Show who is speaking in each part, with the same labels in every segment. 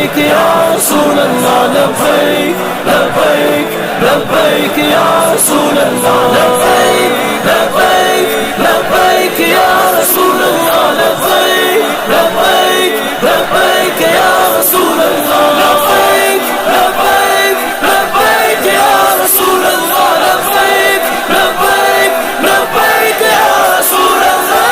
Speaker 1: لبیک یا رسول اللہ لبیک لبیک لبیک یا رسول اللہ لبیک لبیک لبیک یا رسول اللہ لبیک لبیک لبیک یا رسول اللہ لبیک لبیک لبیک یا رسول اللہ لبیک لبیک لبیک یا رسول اللہ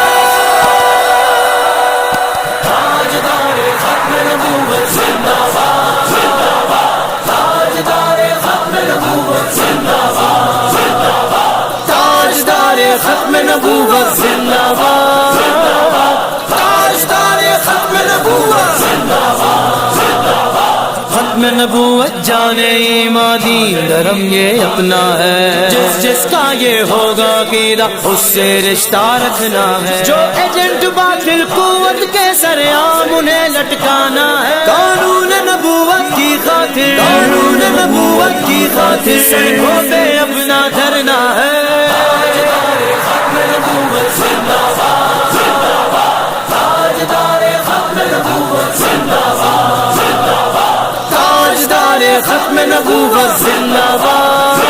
Speaker 1: تاجدار ختم نبوت زندہ باد زندہ باد تاجدار ختم نبوت زندہ باد زندہ باد تاجدار ختم نبوت زندہ باد زندہ باد تاجدار ختم نبوت زندہ باد زندہ باد ختم نبوت جان ایمانی درم یہ اپنا ہے جس جس کا یہ ہوگا قیدا اس سے رشتہ رکھنا ہے جو ایجنٹ باطل قوت کے سرعام انہیں لٹکانا ہے قانون نبوت کی خاطر قانون نبوت کی خاطر سڑکوں پہ اپنا دھرنا ہے تاجدار ختم نبوت زندہ باد زندہ باد تاجدار ختم نبوت زندہ باد زندہ باد تاجدار ختم نبوت زندہ باد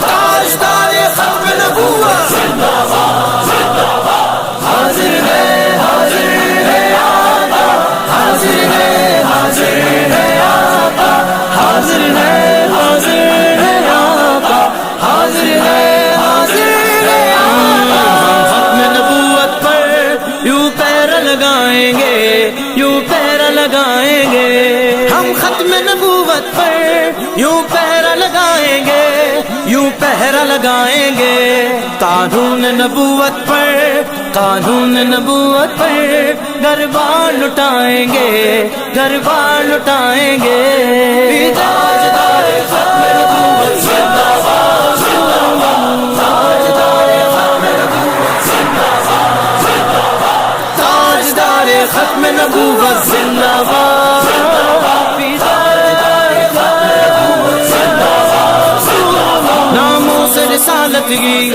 Speaker 1: تاجدار ختم نبوت زندہ باد زندہ باد حاضر ہے آقا حاضر ہے آقا حاضر ہے آقا حاضر ہے آقا ختم نبوت پر یوں پیر لگائیں گے یوں پیر لگائیں گے ہم ختم نبوت پر یوں پہرا لگائیں گے یوں پہرا لگائیں گے قانون نبوت پر قانون نبوت پر دربار لٹائیں گے دربار لٹائیں گے تاجدار ختم نبوت زندہ باد زندہ باد تاجدار ختم نبوت زندہ باد زندہ باد تاجدار ختم نبوت زندہ باد ناموس رسالت کی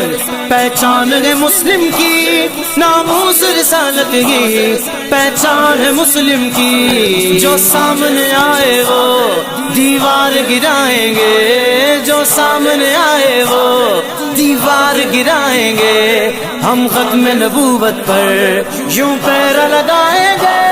Speaker 1: پہچان ہے مسلم کی ناموس رسالت کی پہچان ہے مسلم کی جو سامنے آئے وہ دیوار گرائیں گے جو سامنے آئے وہ دیوار گرائیں گے ہم ختم نبوت پر یوں پیر لگائیں گے